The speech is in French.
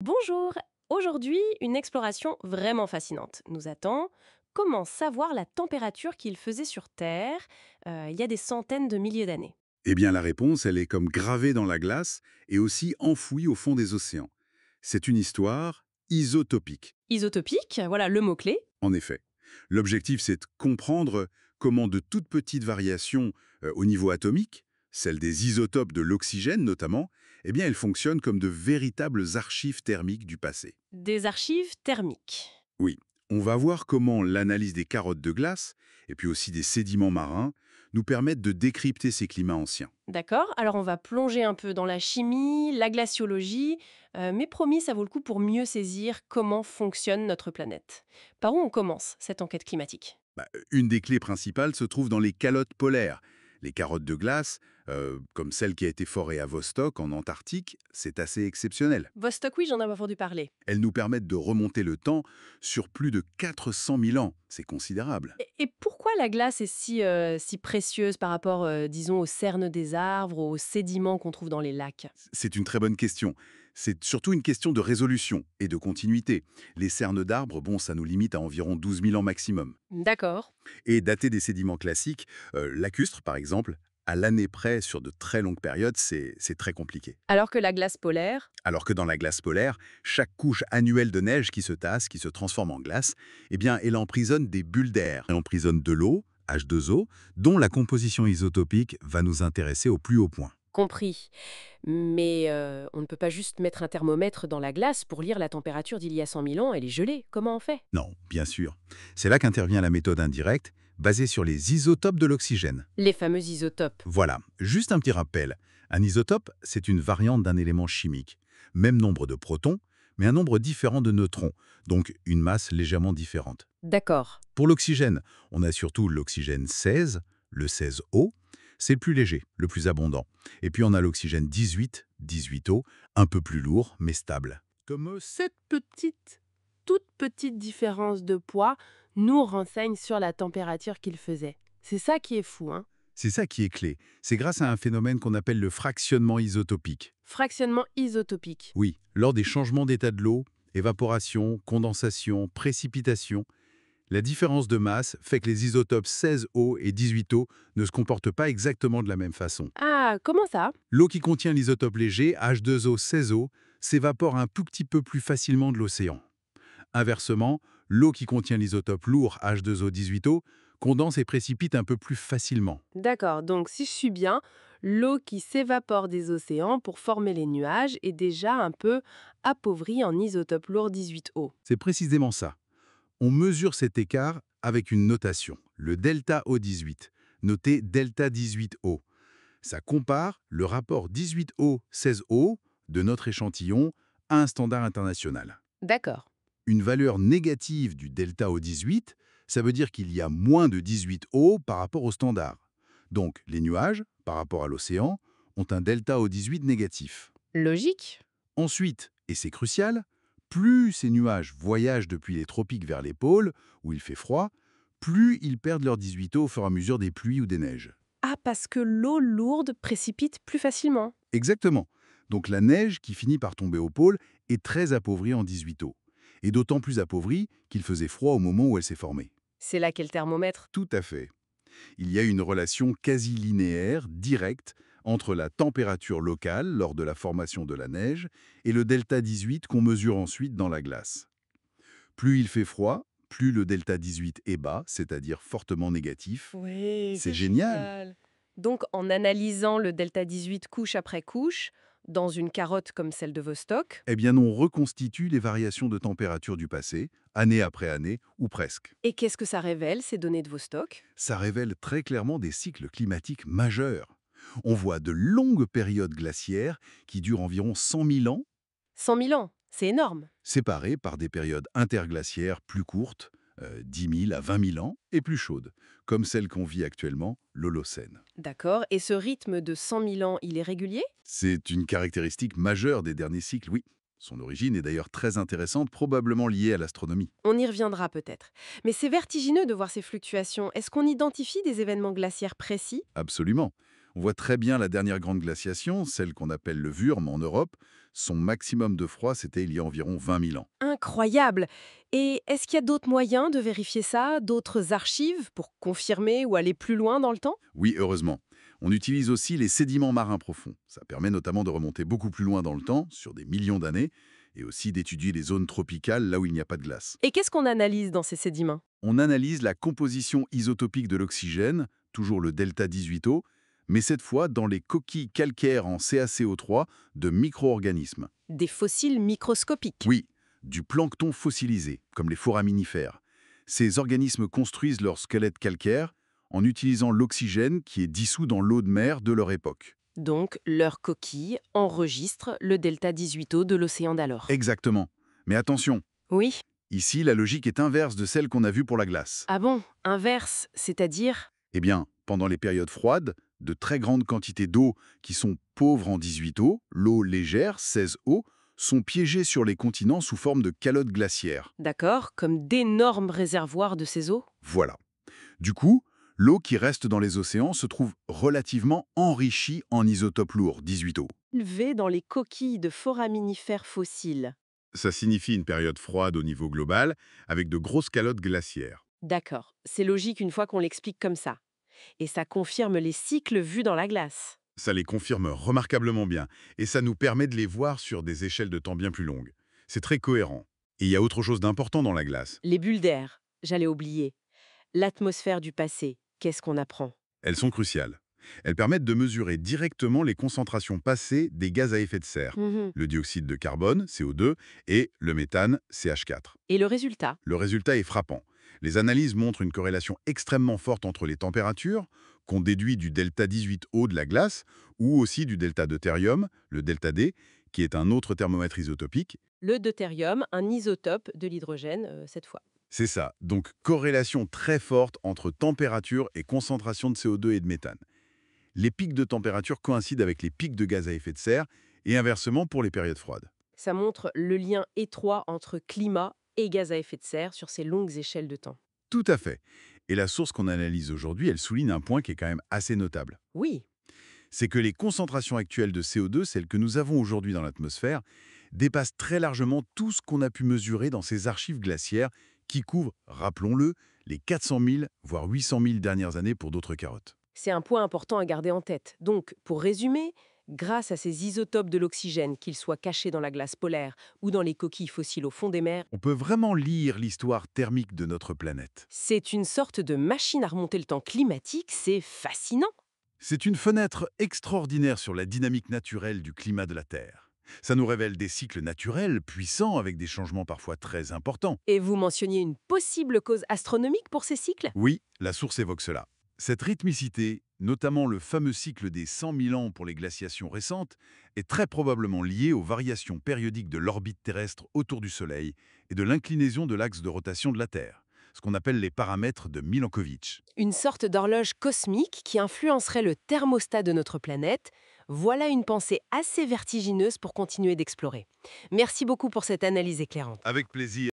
Bonjour. Aujourd'hui, une exploration vraiment fascinante nous attend. Comment savoir la température qu'il faisait sur Terre il y a des centaines de milliers d'années? Eh bien, la réponse, elle est comme gravée dans la glace et aussi enfouie au fond des océans. C'est une histoire isotopique, Isotopique, voilà le mot-clé. en effet. L'objectif, c'est de comprendre comment de toutes petites variations au niveau atomique, celles des isotopes de l'oxygène notamment, eh bien, elles fonctionnent comme de véritables archives thermiques du passé. Des archives thermiques. Oui, on va voir comment l'analyse des carottes de glace, et puis aussi des sédiments marins, nous permettent de décrypter ces climats anciens. D'accord, alors on va plonger un peu dans la chimie, la glaciologie, mais promis, ça vaut le coup pour mieux saisir comment fonctionne notre planète. Par où on commence cette enquête climatique? Une des clés principales se trouve dans les calottes polaires. Les carottes de glace, comme celle qui a été forée à Vostok en Antarctique, c'est assez exceptionnel. Vostok, oui, j'en avais entendu parler. Elles nous permettent de remonter le temps sur plus de 400 000 ans. C'est considérable. Et pourquoi la glace est si précieuse par rapport, disons, aux cernes des arbres, aux sédiments qu'on trouve dans les lacs? C'est une très bonne question. C'est surtout une question de résolution et de continuité. Les cernes d'arbres, bon, ça nous limite à environ 12 000 ans maximum. D'accord. Et dater des sédiments classiques, lacustres par exemple, à l'année près sur de très longues périodes, c'est très compliqué. Alors que la glace polaire? Alors que dans la glace polaire, chaque couche annuelle de neige qui se tasse, qui se transforme en glace, eh bien, elle emprisonne des bulles d'air. Elle emprisonne de l'eau, H2O, dont la composition isotopique va nous intéresser au plus haut point. Compris. Mais on ne peut pas juste mettre un thermomètre dans la glace pour lire la température d'il y a 100 000 ans, elle est gelée. Comment on fait? Non, bien sûr. C'est là qu'intervient la méthode indirecte, basée sur les isotopes de l'oxygène. Les fameux isotopes. Voilà, juste un petit rappel. Un isotope, c'est une variante d'un élément chimique. Même nombre de protons, mais un nombre différent de neutrons, donc une masse légèrement différente. D'accord. Pour l'oxygène, on a surtout l'oxygène 16, le 16O, c'est le plus léger, le plus abondant. Et puis on a l'oxygène 18, 18O, un peu plus lourd, mais stable. Comme cette toute petite différence de poids nous renseigne sur la température qu'il faisait. C'est ça qui est fou, hein? C'est ça qui est clé. C'est grâce à un phénomène qu'on appelle le fractionnement isotopique. Fractionnement isotopique. Oui, lors des changements d'état de l'eau, évaporation, condensation, précipitation, la différence de masse fait que les isotopes 16O et 18O ne se comportent pas exactement de la même façon. Ah, comment ça? L'eau qui contient l'isotope léger, H2O 16O, s'évapore un tout petit peu plus facilement de l'océan. Inversement, l'eau qui contient l'isotope lourd, H2O 18O, condense et précipite un peu plus facilement. D'accord, donc si je suis bien, l'eau qui s'évapore des océans pour former les nuages est déjà un peu appauvrie en isotope lourd 18O. C'est précisément ça. On mesure cet écart avec une notation, le delta O18, noté delta 18O. Ça compare le rapport 18O-16O de notre échantillon à un standard international. D'accord. Une valeur négative du delta O18, ça veut dire qu'il y a moins de 18O par rapport au standard. Donc les nuages, par rapport à l'océan, ont un delta O18 négatif. Logique? Ensuite, et c'est crucial, plus ces nuages voyagent depuis les tropiques vers les pôles, où il fait froid, plus ils perdent leur 18O au fur et à mesure des pluies ou des neiges. Ah, parce que l'eau lourde précipite plus facilement. Exactement. Donc la neige qui finit par tomber au pôle est très appauvrie en 18O. Et d'autant plus appauvrie qu'il faisait froid au moment où elle s'est formée. C'est là qu'est le thermomètre. Tout à fait. Il y a une relation quasi linéaire, directe, entre la température locale lors de la formation de la neige et le delta 18 qu'on mesure ensuite dans la glace. Plus il fait froid, plus le delta 18 est bas, c'est-à-dire fortement négatif. Oui, C'est c'est génial. génial. Donc, en analysant le delta 18 couche après couche, dans une carotte comme celle de Vostok, Eh bien, on reconstitue les variations de température du passé, année après année, ou presque. et qu'est-ce que ça révèle, ces données de Vostok? Ça révèle très clairement des cycles climatiques majeurs. On voit de longues périodes glaciaires qui durent environ 100 000 ans, 100 000 ans, c'est énorme. séparées par des périodes interglaciaires plus courtes, 10 000 à 20 000 ans, et plus chaudes, comme celle qu'on vit actuellement, l'Holocène. D'accord. Et ce rythme de 100 000 ans, il est régulier? C'est une caractéristique majeure des derniers cycles, oui. Son origine est d'ailleurs très intéressante, probablement liée à l'astronomie. On y reviendra peut-être. Mais c'est vertigineux de voir ces fluctuations. Est-ce qu'on identifie des événements glaciaires précis? Absolument. On voit très bien la dernière grande glaciation, celle qu'on appelle le Würm en Europe. Son maximum de froid, c'était il y a environ 20 000 ans. Incroyable! Et est-ce qu'il y a d'autres moyens de vérifier ça, d'autres archives pour confirmer ou aller plus loin dans le temps? Oui, heureusement. On utilise aussi les sédiments marins profonds. Ça permet notamment de remonter beaucoup plus loin dans le temps, sur des millions d'années, et aussi d'étudier les zones tropicales là où il n'y a pas de glace. Et qu'est-ce qu'on analyse dans ces sédiments? On analyse la composition isotopique de l'oxygène, toujours le delta 18O, mais cette fois dans les coquilles calcaires en CaCO3 de micro-organismes. Des fossiles microscopiques. Oui, du plancton fossilisé, comme les foraminifères. Ces organismes construisent leur squelette calcaire en utilisant l'oxygène qui est dissous dans l'eau de mer de leur époque. Donc, leurs coquilles enregistrent le delta 18O de l'océan d'alors. Exactement. Mais attention, Oui. ici la logique est inverse de celle qu'on a vue pour la glace. Ah bon? Inverse, c'est-à-dire? Eh bien, pendant les périodes froides, de très grandes quantités d'eau qui sont pauvres en 18O, l'eau légère, 16O, sont piégées sur les continents sous forme de calottes glaciaires. D'accord, comme d'énormes réservoirs de ces eaux? Voilà. Du coup, l'eau qui reste dans les océans se trouve relativement enrichie en isotopes lourds, 18O. Élevées dans les coquilles de foraminifères fossiles. Ça signifie une période froide au niveau global, avec de grosses calottes glaciaires. D'accord, c'est logique une fois qu'on l'explique comme ça. Et ça confirme les cycles vus dans la glace. Ça les confirme remarquablement bien, et ça nous permet de les voir sur des échelles de temps bien plus longues. C'est très cohérent. Et il y a autre chose d'important dans la glace. Les bulles d'air, j'allais oublier. L'atmosphère du passé, qu'est-ce qu'on apprend? Elles sont cruciales. Elles permettent de mesurer directement les concentrations passées des gaz à effet de serre, Mhm. le dioxyde de carbone, CO2, et le méthane, CH4. Et le résultat? Le résultat est frappant. Les analyses montrent une corrélation extrêmement forte entre les températures, qu'on déduit du delta 18O de la glace, ou aussi du delta deutérium, le delta D, qui est un autre thermomètre isotopique. Le deutérium, un isotope de l'hydrogène, cette fois. C'est ça, donc corrélation très forte entre température et concentration de CO2 et de méthane. Les pics de température coïncident avec les pics de gaz à effet de serre, et inversement pour les périodes froides. Ça montre le lien étroit entre climat et gaz à effet de serre sur ces longues échelles de temps. Tout à fait. Et la source qu'on analyse aujourd'hui, elle souligne un point qui est quand même assez notable. Oui, C'est que les concentrations actuelles de CO2, celles que nous avons aujourd'hui dans l'atmosphère, dépassent très largement tout ce qu'on a pu mesurer dans ces archives glaciaires qui couvrent, rappelons-le, les 400 000, voire 800 000 dernières années pour d'autres carottes. c'est un point important à garder en tête. Donc, pour résumer, grâce à ces isotopes de l'oxygène, qu'ils soient cachés dans la glace polaire ou dans les coquilles fossiles au fond des mers, On peut vraiment lire l'histoire thermique de notre planète. c'est une sorte de machine à remonter le temps climatique, c'est fascinant. C'est une fenêtre extraordinaire sur la dynamique naturelle du climat de la Terre. Ça nous révèle des cycles naturels puissants avec des changements parfois très importants. Et vous mentionniez une possible cause astronomique pour ces cycles? Oui, la source évoque cela. Cette rythmicité, notamment le fameux cycle des 100 000 ans pour les glaciations récentes, est très probablement liée aux variations périodiques de l'orbite terrestre autour du Soleil et de l'inclinaison de l'axe de rotation de la Terre, ce qu'on appelle les paramètres de Milankovitch. Une sorte d'horloge cosmique qui influencerait le thermostat de notre planète. Voilà une pensée assez vertigineuse pour continuer d'explorer. Merci beaucoup pour cette analyse éclairante. Avec plaisir.